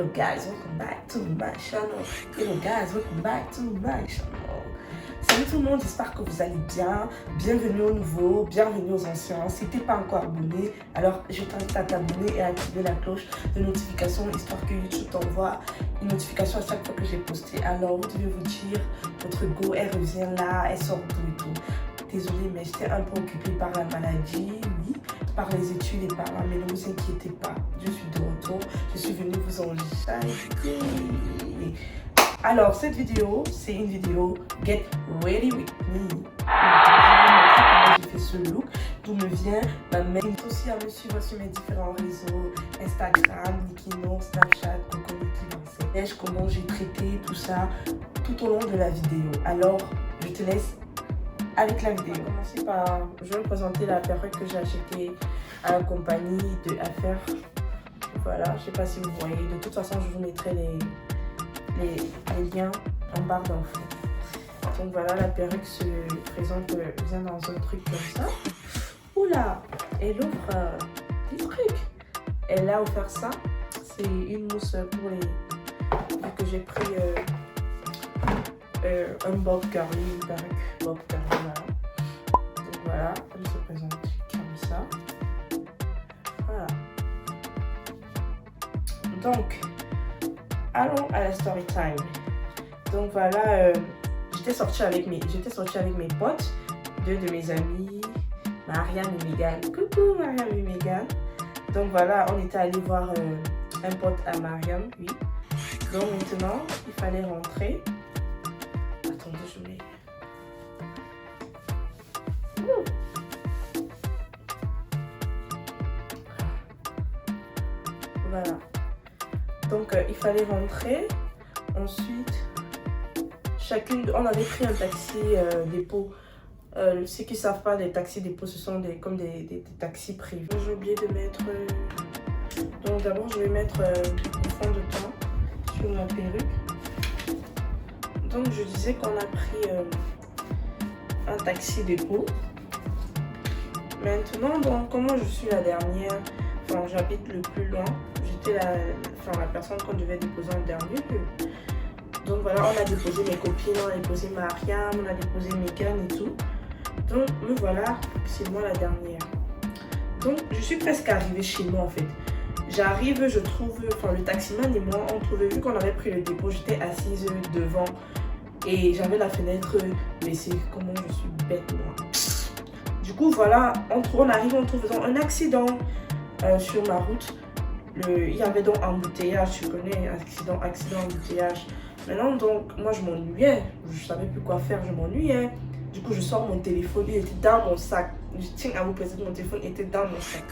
Hello guys, welcome back to my channel. Hello guys, welcome back to my channel. Salut tout le monde, j'espère que vous allez bien. Bienvenue aux nouveaux, bienvenue aux anciens. Si tu n'es pas encore abonné, alors je t'invite à t'abonner et à activer la cloche de notification, histoire que YouTube t'envoie une notification à chaque fois que j'ai posté. Alors vous devez vous dire, votre go, elle revient là, elle sort tout et tout. Désolée, mais j'étais un peu occupée par la maladie, oui, par les études et par là, mais ne vous inquiétez pas, je suis de retour, je suis venue vous enjailler. Alors, cette vidéo, c'est une vidéo Get Ready With Me. Je vais vous montrer comment j'ai fait ce look, d'où me vient ma main. Aussi à me suivre sur mes différents réseaux, Instagram, Nikino, Snapchat, Coco Niki Vincent. Comment j'ai traité tout ça tout au long de la vidéo. Alors, je te laisse avec la vidéo. On va commencer par, je vais vous présenter la perruque que j'ai achetée à la compagnie de Affaires. Voilà, je ne sais pas si vous voyez. De toute façon, je vous mettrai les liens en barre d'infos. Donc voilà, la perruque se présente bien dans un truc comme ça. Oula, elle offre des trucs. Elle a offert ça. C'est une mousse pour les... Vu que j'ai pris un bob curly, une perruque bob curly, voilà. Donc voilà, elle se présente comme ça. Voilà. Donc, allons à la story time. Donc voilà, j'étais sortie avec mes potes, deux de mes amis, Marianne et Megan. Coucou Marianne et Megan. Donc voilà, on était allé voir un pote à Marianne, oui. Donc maintenant, il fallait rentrer. Attendez, je mets... Voilà. Donc il fallait rentrer. Ensuite, chacune, on avait pris un taxi dépôt. Ceux qui ne savent pas, les taxis dépôt, ce sont comme des taxis privés. J'ai oublié de mettre... Donc d'abord, je vais mettre le fond de teint sur ma perruque. Donc je disais qu'on a pris un taxi dépôt. Maintenant, donc, comment je suis la dernière, enfin j'habite le plus loin, j'étais la personne qu'on devait déposer en dernier lieu. Donc voilà, on a déposé mes copines, on a déposé Mariam, on a déposé Megan et tout. Donc me voilà, c'est moi la dernière. Donc je suis presque arrivée chez moi en fait. J'arrive, je trouve, enfin le taximan et moi, on trouvait, vu qu'on avait pris le dépôt, j'étais assise devant et j'avais la fenêtre baissée. Comment je suis bête moi. Du coup voilà, on arrive, on trouve un accident sur ma route. Il y avait donc embouteillage, tu connais, accident, embouteillage. Maintenant donc, moi je m'ennuyais, je savais plus quoi faire, je m'ennuyais. Du coup je sors mon téléphone, il était dans mon sac. Je tiens à vous préciser, mon téléphone était dans mon sac.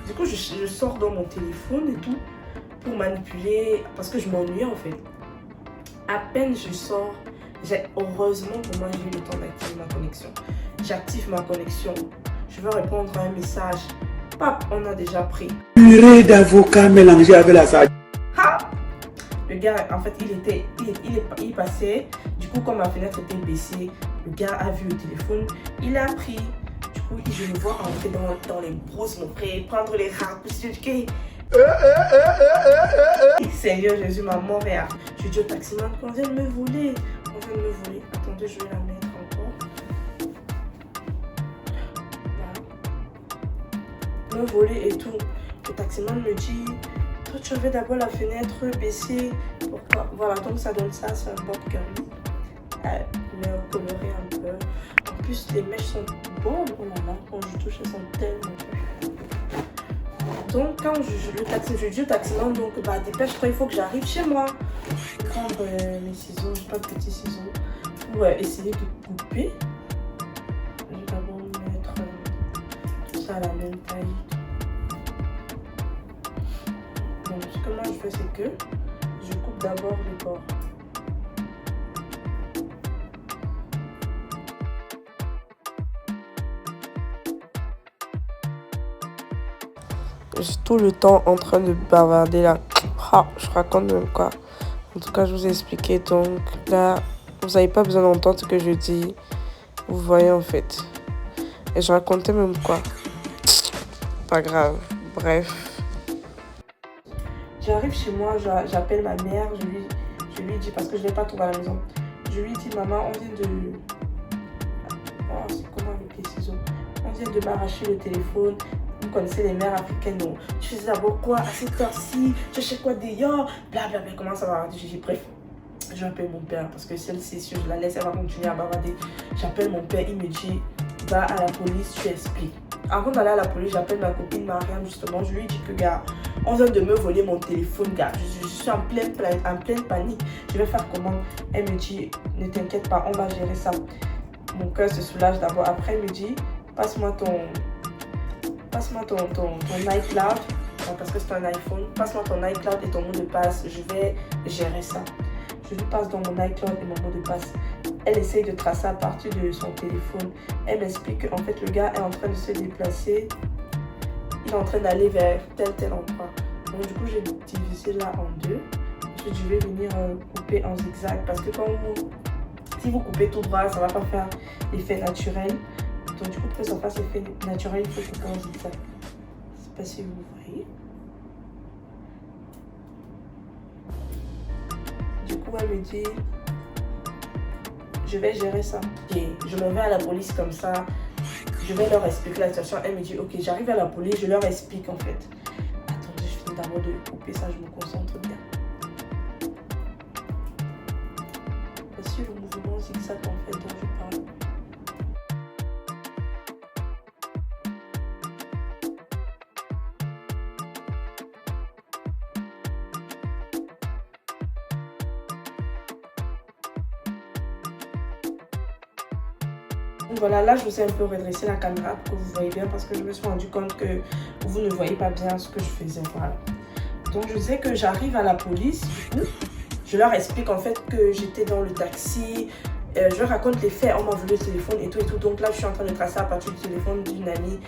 Du coup je sors dans mon téléphone et tout pour manipuler, parce que je m'ennuyais en fait. À peine je sors, heureusement pour moi j'ai eu le temps d'activer ma connexion. J'active ma connexion, je veux répondre à un message. Pap, on a déjà pris. Purée d'avocat mélangé avec la sardine. Le gars, en fait, il passait. Du coup, comme ma fenêtre était baissée, le gars a vu le téléphone. Il a pris. Du coup, je le vois entrer dans les brousses, mon frère, prendre les raccourcis. Seigneur Jésus, ma mort est. Je dis au taximan qu'on vient de me voler. On vient de me voler. Attendez, je vais la mettre encore. Voilà. Me voler et tout. Le taximan me dit... Toi, tu avais d'abord la fenêtre baissée. Pourquoi? Voilà, donc ça donne ça, c'est un bob curly. Couleur colorée un peu. En plus, les mèches sont bonnes. Oh là là, quand je touche, elles sont tellement bonnes. Donc, quand je dis au taximan, donc, bah, dépêche-toi, il faut que j'arrive chez moi. Je vais prendre mes ciseaux, j'ai pas de petits ciseaux, pour essayer de couper. Je vais d'abord mettre tout ça à la même taille. Donc, ce que moi je fais, c'est que je coupe d'abord les bords. J'ai tout le temps en train de bavarder là. Ah, je raconte même quoi. En tout cas, je vous ai expliqué. Donc là, vous n'avez pas besoin d'entendre ce que je dis. Vous voyez en fait. Et je racontais même quoi. Pas grave. Bref. J'arrive chez moi, j'appelle ma mère, je lui dis, parce que je ne l'ai pas trouvé à la maison. Je lui dis, maman, on vient de... Oh, c'est comment avec les ciseaux? On vient de m'arracher le téléphone. Vous connaissez les mères africaines, non? Je faisais d'abord quoi? À cette heure-ci, je sais quoi d'ailleurs? Blablabla, comment ça va? Je dis, bref. J'appelle mon père parce que celle-ci, si je la laisse, elle va continuer à bavarder. J'appelle mon père, il me dit, va à la police, tu expliques. Avant d'aller à la police, j'appelle ma copine Mariam justement. Je lui dis que, gars, on vient de me voler mon téléphone, gars. Je suis en pleine panique. Je vais faire comment? Elle me dit, ne t'inquiète pas, on va gérer ça. Mon cœur se soulage d'abord. Après, elle me dit, passe-moi ton iCloud. Parce que c'est un iPhone. Passe-moi ton iCloud et ton mot de passe. Je vais gérer ça. Je lui passe dans mon iCloud et mon mot de passe. Elle essaye de tracer à partir de son téléphone. Elle m'explique qu'en fait, le gars est en train de se déplacer. Il est en train d'aller vers tel endroit. Donc, du coup, j'ai divisé là en deux. Ensuite, je vais venir couper en zigzag. Parce que si vous coupez tout droit, ça ne va pas faire l'effet naturel. Donc, du coup, pour que ça fasse l'effet naturel, il faut couper en zigzag. Je ne sais pas si vous voyez. Du coup, elle me dit, je vais gérer ça. Et je m'en vais à la police comme ça. Je vais leur expliquer la situation. Elle me dit, ok, j'arrive à la police, je leur explique en fait. Attendez, je finis d'abord de couper ça, je me concentre bien. Voici le mouvement zigzag en fait dont je parle. Voilà, là je vous ai un peu redressé la caméra pour que vous voyez bien parce que je me suis rendu compte que vous ne voyez pas bien ce que je faisais. Voilà. Donc je disais que j'arrive à la police, du coup, je leur explique en fait que j'étais dans le taxi, je leur raconte les faits, on m'a volé le téléphone et tout. Donc là je suis en train de tracer à partir du téléphone d'une amie.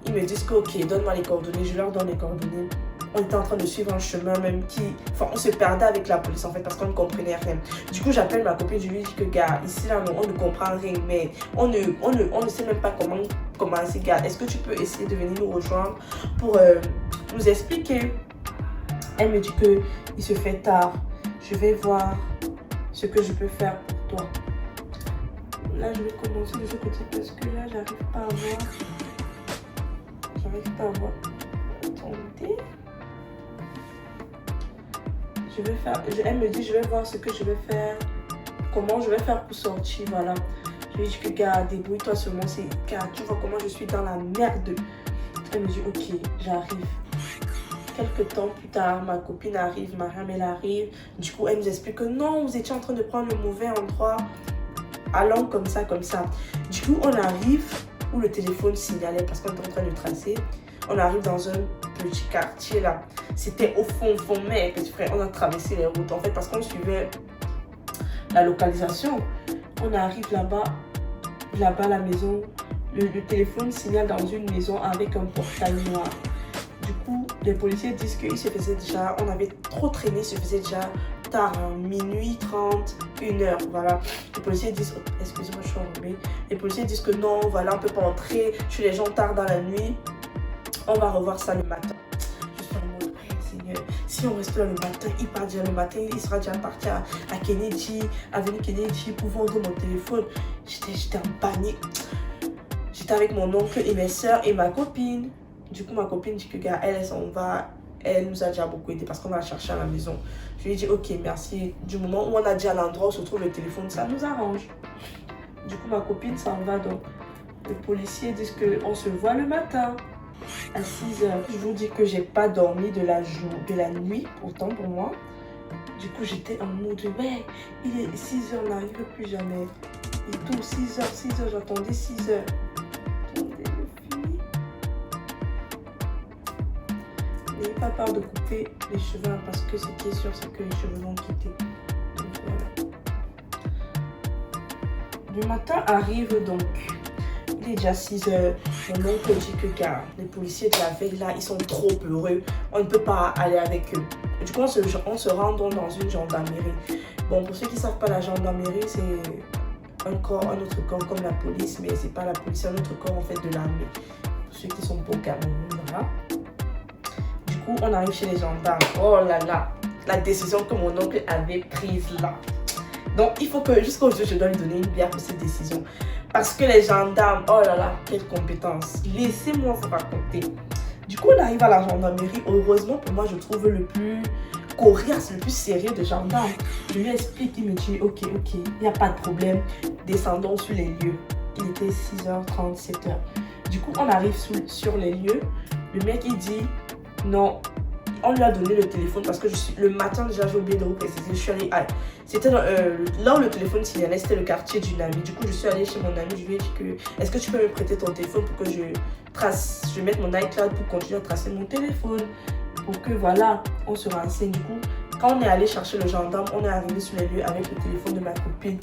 Ils me disent que ok, donne-moi les coordonnées, je leur donne les coordonnées. On était en train de suivre un chemin même on se perdait avec la police en fait parce qu'on ne comprenait rien. Du coup, j'appelle ma copine, je lui dis que gars, ici là, on ne comprend rien, mais on ne sait même pas comment commencer, gars. Est-ce que tu peux essayer de venir nous rejoindre pour nous expliquer? Elle me dit que il se fait tard. Je vais voir ce que je peux faire pour toi. Là, je vais commencer de ce côté parce que là, j'arrive pas à voir. Attendez. Elle me dit, je vais voir ce que je vais faire, comment je vais faire pour sortir, voilà. Je lui dis que, gars, débrouille-toi seulement, car tu vois comment je suis dans la merde. Elle me dit, ok, j'arrive. Quelques temps plus tard, ma copine arrive, Mariam, elle arrive. Du coup, elle nous explique que non, vous étiez en train de prendre le mauvais endroit. Allons comme ça. Du coup, on arrive où le téléphone signalait parce qu'on était en train de tracer. On arrive dans un petit quartier là. C'était au fond, mais petit frère, on a traversé les routes en fait parce qu'on suivait la localisation. On arrive là-bas, la maison, le téléphone signale dans une maison avec un portail noir. Du coup, les policiers disent qu'il se faisait déjà, on avait trop traîné, il se faisait déjà tard, hein, minuit 30, 1h, voilà. Les policiers disent, oh, excusez-moi, je suis enrhumée. Les policiers disent que non, voilà, on ne peut pas entrer chez les gens tard dans la nuit. On va revoir ça le matin. Je suis en mode, Seigneur, si on reste là le matin, il part déjà le matin, il sera déjà parti à Kennedy, avenue Kennedy pour vendre mon téléphone. J'étais en panique. J'étais avec mon oncle et mes soeurs et ma copine. Du coup, ma copine dit que, gars, elle s'en va. Elle nous a déjà beaucoup aidé parce qu'on va la chercher à la maison. Je lui ai dit, ok, merci. Du moment où on a dit à l'endroit où se trouve le téléphone, ça nous arrange. Du coup, ma copine s'en va. Donc, les policiers disent qu'on se voit le matin à 6h. Je vous dis que j'ai pas dormi de la nuit, pourtant pour moi. Du coup, j'étais en mode, ouais, il est 6h, on n'arrive plus jamais. Et tout, 6h, j'attendais 6h. Attendez, le fini. N'ayez pas peur de couper les cheveux parce que ce qui est sûr, c'est que les cheveux vont quitter. Donc voilà. Le matin arrive donc. Il est déjà 6h. Mon oncle dit que, gars, les policiers de la veille là, ils sont trop heureux. On ne peut pas aller avec eux. Du coup, on se rend donc dans une gendarmerie. Bon, pour ceux qui ne savent pas, la gendarmerie, c'est un autre corps comme la police, mais c'est pas la police, c'est un autre corps en fait de l'armée. Pour ceux qui sont pas au Cameroun, voilà. Du coup, coup, on arrive chez les gendarmes. Oh là là, la décision que mon oncle avait prise là. Donc, il faut que jusqu'au jour, je dois lui donner une bière pour cette décision. Parce que les gendarmes, oh là là, quelle compétence. Laissez-moi vous raconter. Du coup, on arrive à la gendarmerie. Heureusement, pour moi, je trouve le plus coriace, le plus sérieux de gendarme. Je lui explique, il me dit, ok, il n'y a pas de problème. Descendons sur les lieux. Il était 6h30, 7h. Du coup, on arrive sur les lieux. Le mec, il dit, non. On lui a donné le téléphone parce que le matin déjà j'ai oublié de vous préciser. Je suis allée, c'était là où le téléphone signalait, c'était le quartier d'une amie. Du coup je suis allée chez mon amie, je lui ai dit que est-ce que tu peux me prêter ton téléphone pour que je mette mon iCloud pour continuer à tracer mon téléphone, pour que voilà, on se renseigne. Du coup, quand on est allé chercher le gendarme, on est arrivé sur les lieux avec le téléphone de ma copine.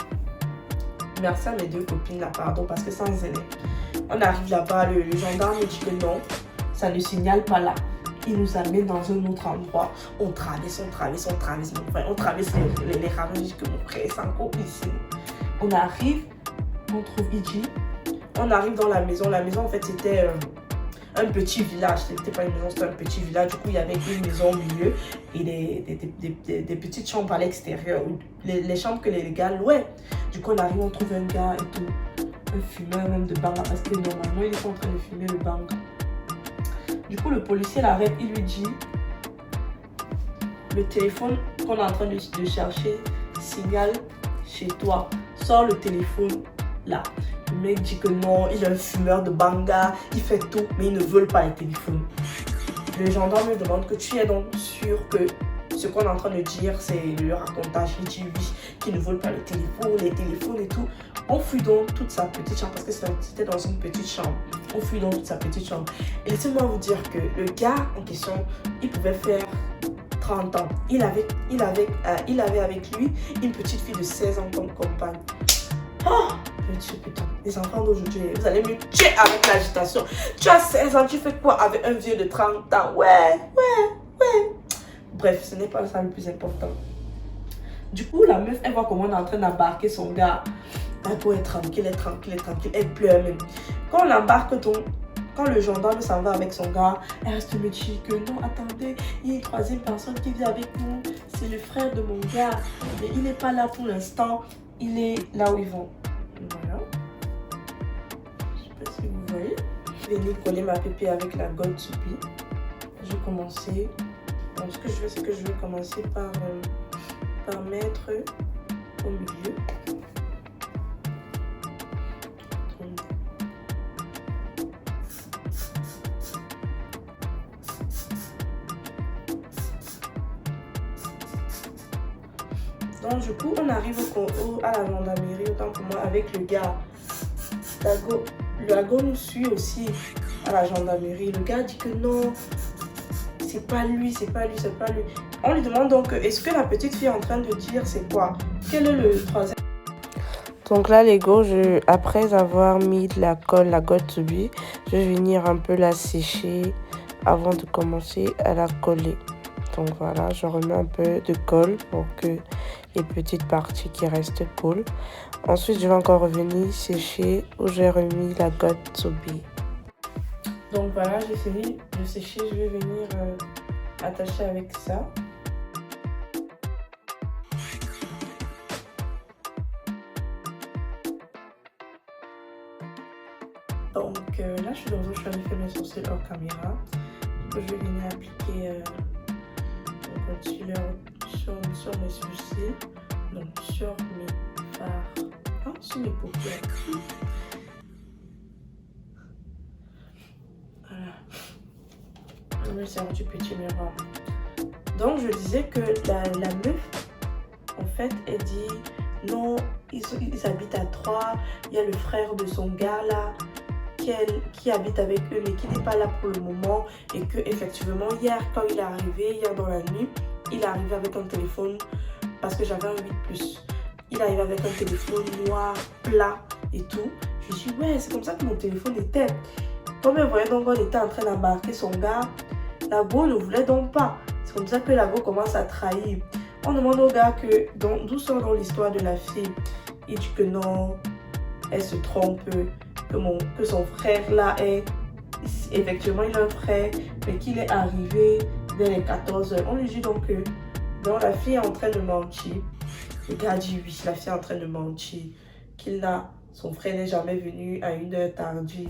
Merci à mes deux copines là, pardon, parce que sans elle, on arrive là-bas, le gendarme me dit que non, ça ne signale pas là. Il nous amène dans un autre endroit. On traverse mon frère. On traverse les rameaux jusqu'à mon frère. C'est encore ici. On arrive, on trouve Iji. On arrive dans la maison. La maison, en fait, c'était un petit village. C'était pas une maison, c'était un petit village. Du coup, il y avait une maison au milieu et des petites chambres à l'extérieur. Les chambres que les gars louaient. Du coup, on arrive, on trouve un gars et tout. Un fumeur même de banga. Parce que normalement, il est en train de fumer le banga. Du coup, le policier l'arrête, il lui dit le téléphone qu'on est en train de chercher signale chez toi. Sors le téléphone là. Le mec dit que non, il est un fumeur de banga, il fait tout, mais ils ne veulent pas le téléphone. Le gendarme me demande que tu es donc sûr que ce qu'on est en train de dire, c'est le racontage. Il dit oui, qu'ils ne veulent pas le téléphone, les téléphones et tout. On fuit donc toute sa petite chambre parce que c'était dans une petite chambre. On fuit donc toute sa petite chambre. Et laissez-moi vous dire que le gars en question, il pouvait faire 30 ans. Il avait avec lui une petite fille de 16 ans comme compagne. Oh, je me dis putain, les enfants d'aujourd'hui, vous allez me tuer avec l'agitation. Tu as 16 ans, tu fais quoi avec un vieux de 30 ans? Ouais. Bref, ce n'est pas ça le plus important. Du coup, la meuf, elle voit comment on est en train d'embarquer son gars. Elle est tranquille, elle pleure même. Quand on l'embarque, quand le gendarme s'en va avec son gars, elle reste me dit que non, attendez, il y a une troisième personne qui vit avec nous. C'est le frère de mon gars. Mais il n'est pas là pour l'instant. Il est là où ils vont. Voilà. Je ne sais pas si vous voyez. Je vais coller ma pépé avec la gold Soupy. Je vais commencer. Donc, ce que je fais, c'est que je vais commencer par mettre au milieu. Donc, du coup, on arrive à la gendarmerie, autant pour moi, avec le gars. Le gars nous suit aussi à la gendarmerie. Le gars dit que non, c'est pas lui. On lui demande donc, est-ce que la petite fille est en train de dire c'est quoi? Quel est le troisième? Donc là, les gars, après avoir mis de la colle, la gold to be, je vais venir un peu la sécher avant de commencer à la coller. Donc voilà, je remets un peu de colle pour que les petites parties qui restent coulent. Ensuite, je vais encore revenir sécher où j'ai remis la gold to be. Donc voilà, j'ai fini de sécher, je vais venir attacher avec ça. Donc là, je suis allée faire mes sourcils hors caméra. Je vais venir appliquer un concealer sur mes sourcils, donc sur mes fards, sur mes paupières. Voilà. Je me sers du petit miroir. Donc je disais que la meuf, en fait, elle dit non, ils habitent à 3, il y a le frère de son gars là qui habite avec eux mais qui n'est pas là pour le moment, et que effectivement hier quand il est arrivé, hier dans la nuit, il est arrivé avec un téléphone parce que j'avais un 8+. Il est arrivé avec un téléphone noir, plat et tout. Je lui dis ouais, c'est comme ça que mon téléphone était. Comme elle voyait donc on était en train d'embarquer son gars, la go ne voulait donc pas. C'est comme ça que la go commence à trahir. On demande au gars que d'où sort dans l'histoire de la fille. Il dit que non, elle se trompe, que son frère là est effectivement il a un frère, mais qu'il est arrivé vers les 14 heures. On lui dit donc que non, la fille est en train de mentir. Le gars dit oui, la fille est en train de mentir. Son frère n'est jamais venu à une heure tardive.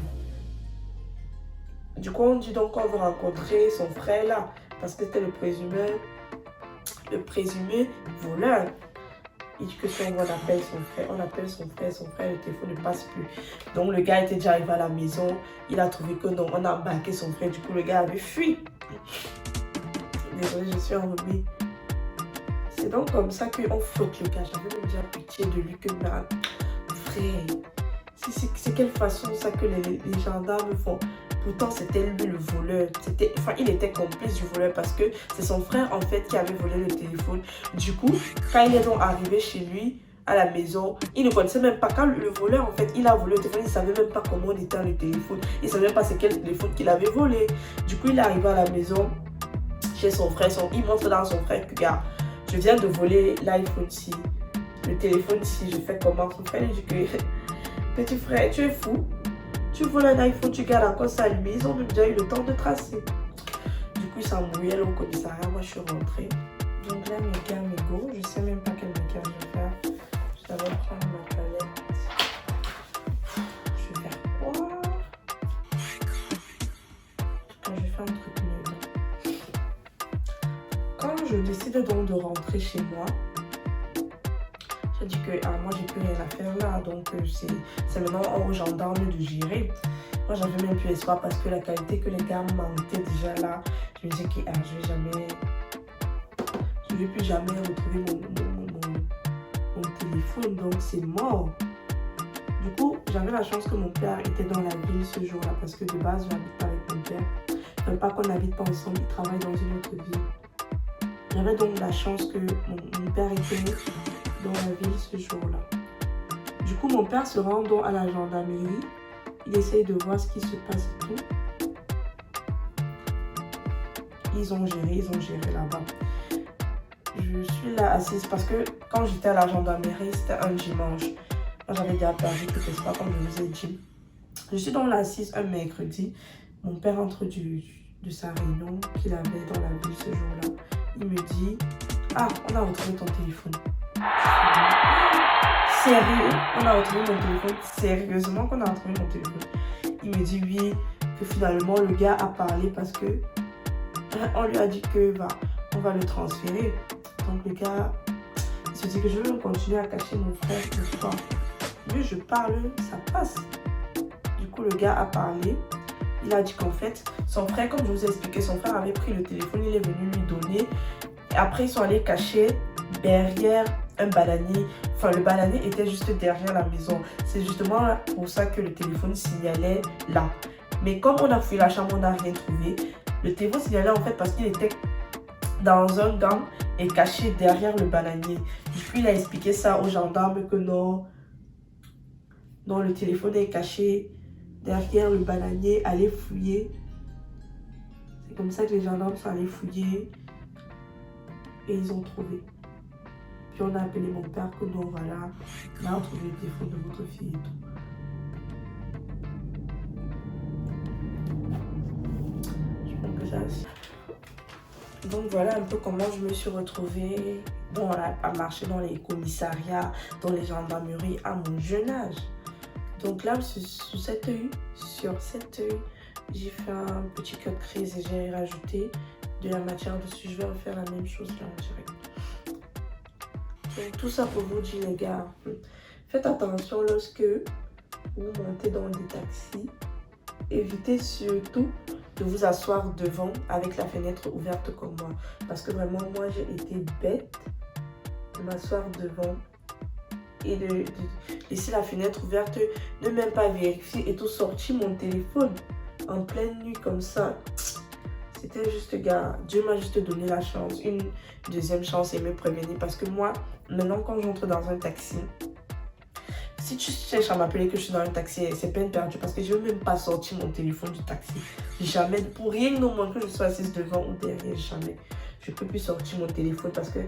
Du coup, on dit donc qu'on veut rencontrer son frère là, parce que c'était le présumé voleur. Il dit que si on appelle son frère, son frère, le téléphone ne passe plus. Donc le gars était déjà arrivé à la maison, il a trouvé que non, on a embarqué son frère, du coup le gars avait fui. Désolée, je suis enrhumée. C'est donc comme ça qu'on flotte le gars. J'avais même déjà pitié de lui que frère. C'est quelle façon ça que les gendarmes font. Pourtant, c'était lui le voleur. Il était complice du voleur parce que c'est son frère en fait qui avait volé le téléphone. Du coup, quand il est donc arrivé chez lui, à la maison, il ne connaissait même pas. Quand le voleur en fait, il a volé le téléphone, il ne savait même pas comment on était le téléphone. Il ne savait même pas c'est quel téléphone qu'il avait volé. Du coup, il est arrivé à la maison chez son frère. Il montre dans son frère que, regarde, je viens de voler l'iPhone 6. Le téléphone 6, je fais comment? Son frère lui dit que, petit frère, tu es fou. Tu voles un iPhone, tu gardes encore ça allumé. Ils ont même déjà eu le temps de tracer. Du coup, ils s'embrouillaient au commissariat. Moi, je suis rentrée. Donc là, mes gars, mes go, je sais même pas quel make-up je vais faire. Je vais prendre ma palette. Je vais faire quoi? Je vais faire un truc mieux. Quand je décide donc de rentrer chez moi, j'ai dit que moi j'ai plus rien à faire là, donc c'est maintenant aux gendarmes de gérer. Moi j'avais même plus espoir parce que la qualité que les gars m'envoyaient déjà là, je me disais que je vais plus jamais retrouver mon téléphone, donc c'est mort. Du coup, j'avais la chance que mon père était dans la ville ce jour-là parce que de base j'habite pas avec mon père. Même pas qu'on n'habite pas ensemble, il travaille dans une autre ville. J'avais donc la chance que mon père était dans la ville ce jour-là. Du coup, mon père se rend donc à la gendarmerie. Il essaye de voir ce qui se passe et tout. Ils ont géré là-bas. Je suis là assise parce que quand j'étais à la gendarmerie, c'était un dimanche. Moi, j'avais déjà perdu tout espoir, comme je vous ai dit. Je suis donc là assise un mercredi. Mon père rentre de sa réunion qu'il avait dans la ville ce jour-là. Il me dit, ah, on a retrouvé ton téléphone. Sérieux, on a retrouvé mon téléphone. Sérieusement qu'on a retrouvé mon téléphone. Il me dit oui, que finalement le gars a parlé parce que on lui a dit que on va le transférer. Donc le gars, il se dit que je veux continuer à cacher mon frère. Pourquoi? Mieux je parle, ça passe. Du coup le gars a parlé. Il a dit qu'en fait, son frère, comme je vous ai expliqué, son frère avait pris le téléphone, il est venu lui donner. Et après, ils sont allés cacher derrière un bananier. Enfin, le bananier était juste derrière la maison. C'est justement pour ça que le téléphone signalait là. Mais comme on a fouillé la chambre, on n'a rien trouvé. Le téléphone signalait en fait parce qu'il était dans un gant et caché derrière le bananier. Du coup, il a expliqué ça aux gendarmes que non, le téléphone est caché derrière le bananier, allez fouiller. C'est comme ça que les gendarmes sont allés fouiller et ils ont trouvé. Puis on a appelé mon père que non, voilà, là on trouve le téléphone de votre fille et tout. Je pense que ça. Donc voilà un peu comment je me suis retrouvée à marcher dans les commissariats, dans les gendarmeries à mon jeune âge. Donc là, sur cet œil, j'ai fait un petit cut crease et j'ai rajouté de la matière dessus. Je vais refaire la même chose là en direct. Donc tout ça pour vous dire les gars, faites attention lorsque vous montez dans des taxis. Évitez surtout de vous asseoir devant avec la fenêtre ouverte comme moi. Parce que vraiment, moi j'ai été bête de m'asseoir devant et de laisser la fenêtre ouverte, ne même pas vérifier et tout, sortir mon téléphone en pleine nuit comme ça. C'était juste, gars, Dieu m'a juste donné la chance, une deuxième chance et me prévenir parce que moi, maintenant quand j'entre dans un taxi, si tu cherches à m'appeler que je suis dans un taxi, c'est peine perdue parce que je ne veux même pas sortir mon téléphone du taxi. Jamais, pour rien au moins que je sois assise devant ou derrière, jamais. Je ne peux plus sortir mon téléphone parce que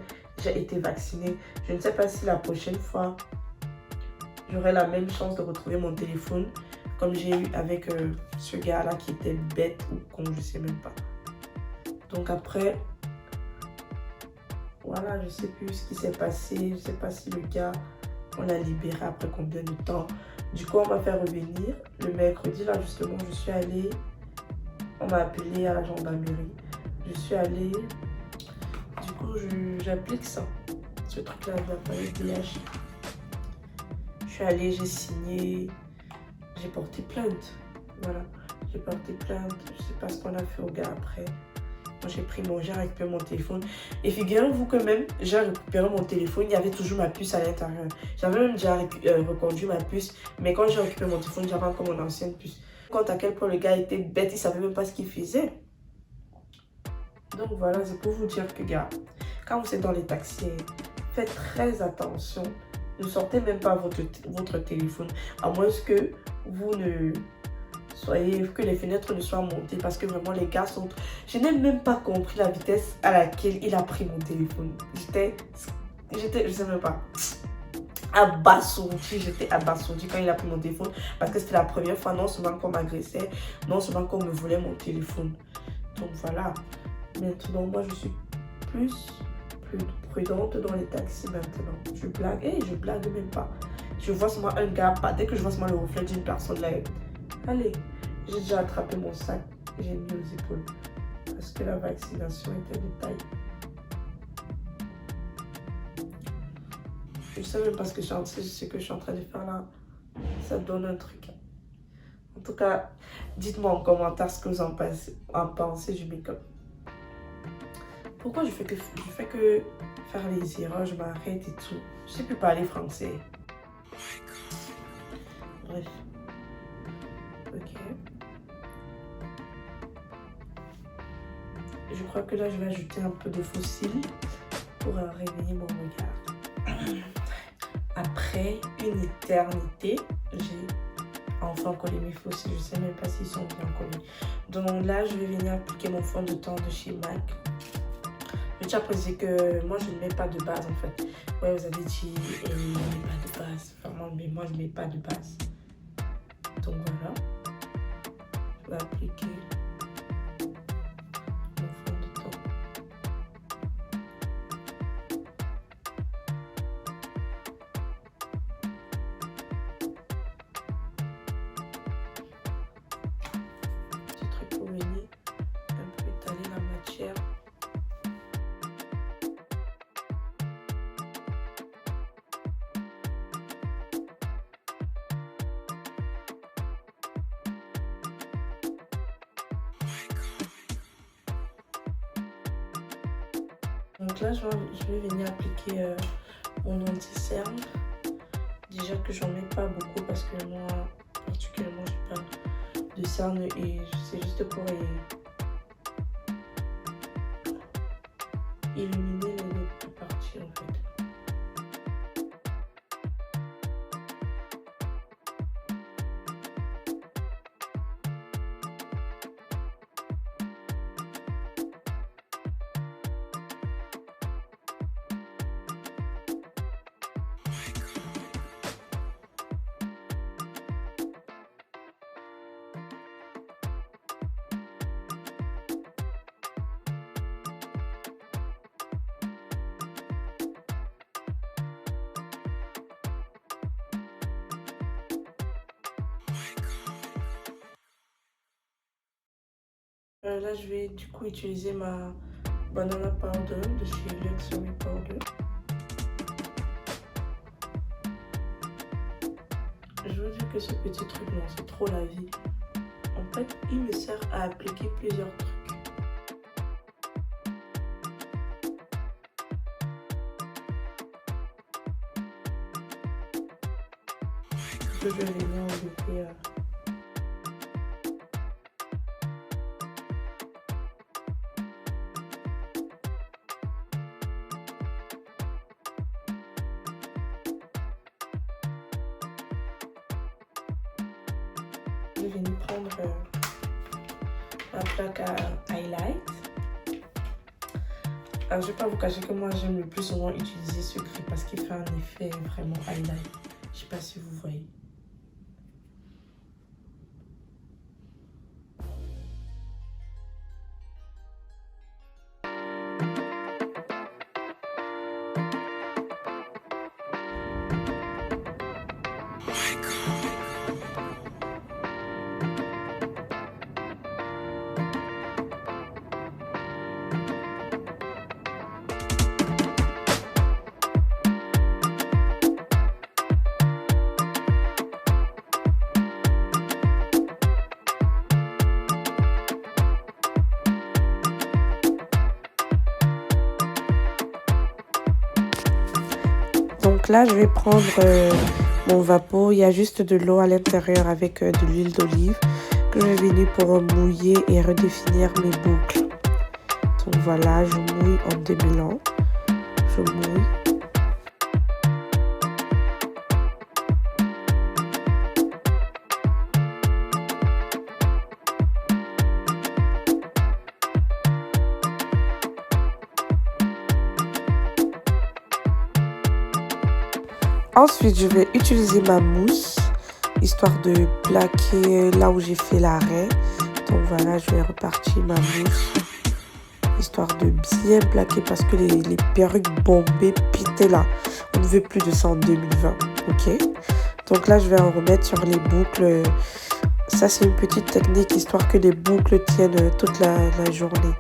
j'ai été vaccinée. Je ne sais pas si la prochaine fois, j'aurai la même chance de retrouver mon téléphone comme j'ai eu avec ce gars-là qui était bête ou con, je ne sais même pas. Donc après, voilà, je sais plus ce qui s'est passé. Je sais pas si le gars, on l'a libéré après combien de temps. Du coup, on m'a fait revenir. Le mercredi, là, justement, je suis allée. On m'a appelé à la gendarmerie. Je suis allée. Du coup, j'applique ça. Ce truc-là, je vais appeler DH. Je suis allée, j'ai signé. J'ai porté plainte. Voilà. J'ai porté plainte. Je sais pas ce qu'on a fait au gars après. Moi, j'ai récupéré mon téléphone. Et figurez-vous que même, j'ai récupéré mon téléphone, il y avait toujours ma puce à l'intérieur. J'avais même déjà reconduit ma puce, mais quand j'ai récupéré mon téléphone, j'avais encore mon ancienne puce. Quand à quel point le gars était bête, il savait même pas ce qu'il faisait. Donc voilà, c'est pour vous dire que, gars, quand vous êtes dans les taxis, faites très attention. Ne sortez même pas votre téléphone, à moins que vous ne... que les fenêtres ne soient montées, parce que vraiment les gars sont... Je n'ai même pas compris la vitesse à laquelle il a pris mon téléphone. Je sais même pas, j'étais abasourdie quand il a pris mon téléphone, parce que c'était la première fois non seulement qu'on m'agressait, non seulement qu'on me volait mon téléphone. Donc voilà, maintenant moi je suis plus prudente dans les taxis maintenant. Je blague, je blague même pas. Je vois seulement un gars, dès que je vois seulement le reflet d'une personne là, allez, j'ai déjà attrapé mon sac, j'ai mis aux épaules. Parce que la vaccination était de taille. Je sais même pas ce que je suis en train de faire là. Ça donne un truc. En tout cas, dites-moi en commentaire ce que vous en pensez du make-up. Pourquoi je fais que faire les erreurs, je m'arrête et tout. Je sais plus parler français. Bref. Ok. Je crois que là, je vais ajouter un peu de faux cils pour réveiller mon regard. Après une éternité, j'ai enfin collé mes faux cils. Je sais même pas s'ils sont bien collés. Donc là, je vais venir appliquer mon fond de teint de chez MAC. Je tiens à préciser que moi, je ne mets pas de base en fait. Ouais, vous avez dit, il ne met pas de base. Vraiment, mais moi, je ne mets pas de base. Donc voilà. Je vais appliquer mon fond de teint. Petit truc pour venir un peu étaler la matière. Donc là, je vais venir appliquer mon anti-cerne. Déjà que j'en mets pas beaucoup parce que moi, particulièrement, j'ai pas de cerne et c'est juste pour éliminer les deux parties en fait. Là, je vais du coup utiliser ma banana powder de chez Luxury Powder. Je veux dire que ce petit truc, non, c'est trop la vie. En fait, il me sert à appliquer plusieurs trucs. Je vais venir enlever je vais venir prendre ma plaque à highlight. Alors, je ne vais pas vous cacher que moi, j'aime le plus souvent utiliser ce gris parce qu'il fait un effet vraiment highlight. Je ne sais pas si vous voyez. là, je vais prendre mon vapeau. Il y a juste de l'eau à l'intérieur avec de l'huile d'olive que je vais venir pour mouiller et redéfinir mes boucles. Donc voilà, je mouille en démêlant. Je mouille. Ensuite, je vais utiliser ma mousse, histoire de plaquer là où j'ai fait l'arrêt. Donc voilà, je vais repartir ma mousse, histoire de bien plaquer parce que les perruques bombées, pitées là, on ne veut plus de ça en 2020, ok? Donc là, je vais en remettre sur les boucles. Ça, c'est une petite technique, histoire que les boucles tiennent toute la journée.